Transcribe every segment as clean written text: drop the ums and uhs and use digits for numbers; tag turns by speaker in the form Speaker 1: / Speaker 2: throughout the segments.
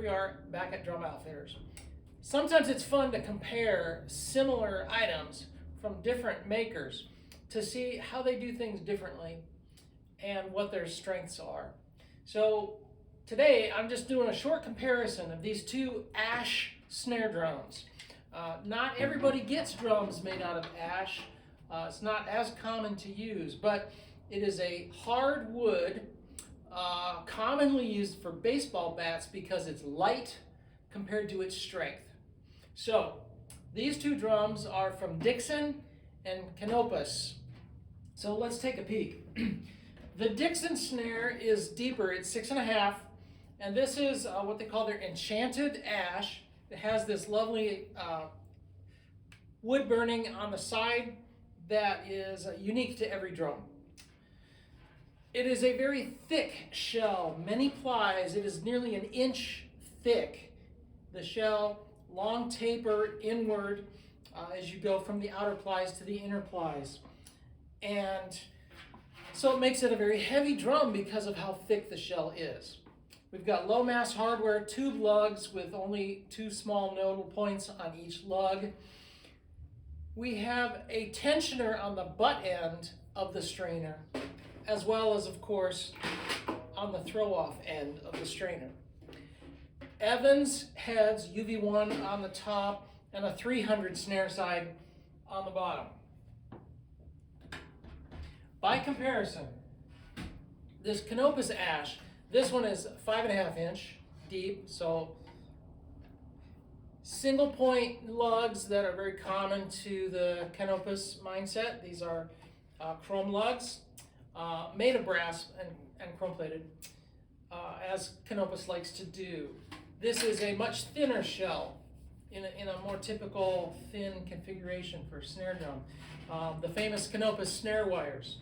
Speaker 1: here we are back at Drum Outfitters. Sometimes it's fun to compare similar items from different makers to see how they do things differently and what their strengths are. So today I'm just doing a short comparison of these two ash snare drums. Not everybody gets drums made out of ash. It's not as common to use, but it is a hard wood, commonly used for baseball bats because it's light compared to its strength. So these two drums are from Dixon and Canopus. So let's take a peek. The Dixon snare is deeper, it's 6.5, and this is what they call their Enchanted Ash. It has this lovely wood burning on the side that is unique to every drum. It is a very thick shell, many plies. It is nearly an inch thick. The shell, long taper inward as you go from the outer plies to the inner plies. And so it makes it a very heavy drum because of how thick the shell is. We've got low mass hardware, tube lugs with only 2 small nodal points on each lug. We have a tensioner on the butt end of the strainer, as well as, of course, on the throw-off end of the strainer. Evans heads, UV1 on the top, and a 300 snare side on the bottom. By comparison, this Canopus Ash, this one is 5.5 inch deep, so single point lugs that are very common to the Canopus mindset. These are chrome lugs made of brass and chrome plated, as Canopus likes to do. This is a much thinner shell in a more typical thin configuration for snare drum. The famous Canopus snare wires.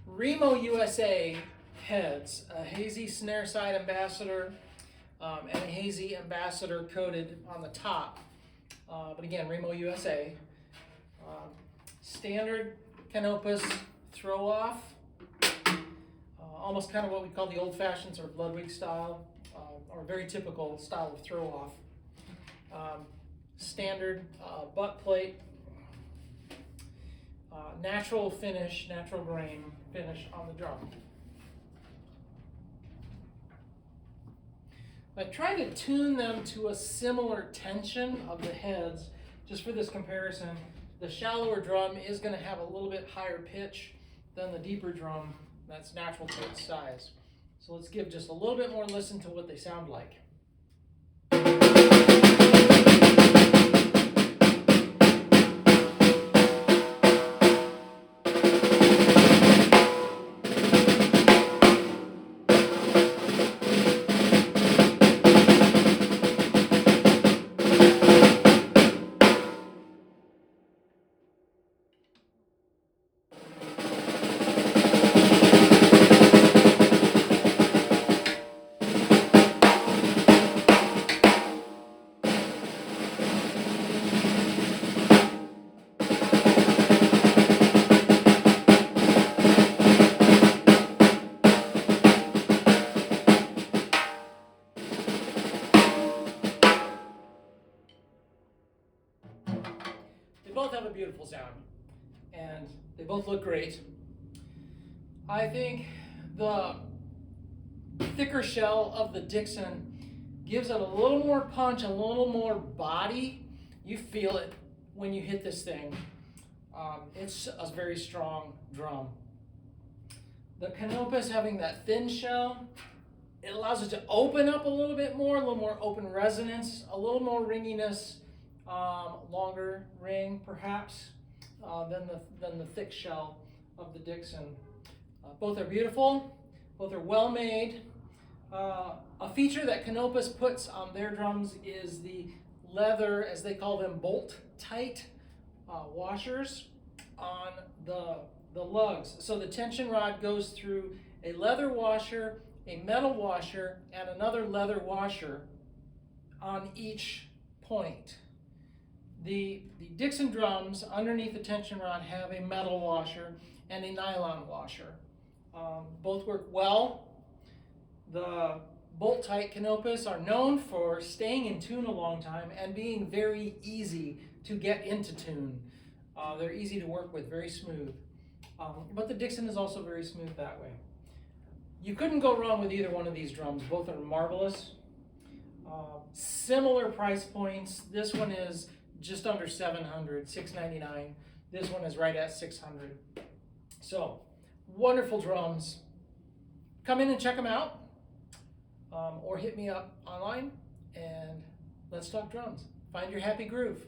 Speaker 1: Remo USA heads, a hazy snare side ambassador and a hazy ambassador coated on the top. But again, Remo USA. Standard Canopus throw off, almost kind of what we call the old-fashioned sort of Ludwig style, or a very typical style of throw off. Standard butt plate, natural finish, natural grain finish on the drum. I try to tune them to a similar tension of the heads, just for this comparison. The shallower drum is going to have a little bit higher pitch than the deeper drum that's natural to its size. So let's give just a little bit more listen to what they sound like. Both have a beautiful sound, and they both look great. I think the thicker shell of the Dixon gives it a little more punch, a little more body. You feel it when you hit this thing. It's a very strong drum. The Canopus, having that thin shell, it allows it to open up a little bit more, a little more open resonance, a little more ringiness. Longer ring perhaps than the thick shell of the Dixon. Both are beautiful, both are well made. A feature that Canopus puts on their drums is the leather, as they call them, bolt tight washers on the lugs. So the tension rod goes through a leather washer, a metal washer, and another leather washer on each point. The Dixon drums underneath the tension rod have a metal washer and a nylon washer. Both work well. The bolt-tight Canopus are known for staying in tune a long time and being very easy to get into tune. They're easy to work with, very smooth. But the Dixon is also very smooth that way. You couldn't go wrong with either one of these drums. Both are marvelous. Similar price points. This one is just under $700, $699. This one is right at $600. So, wonderful drums. Come in and check them out, or hit me up online and let's talk drums. Find your happy groove.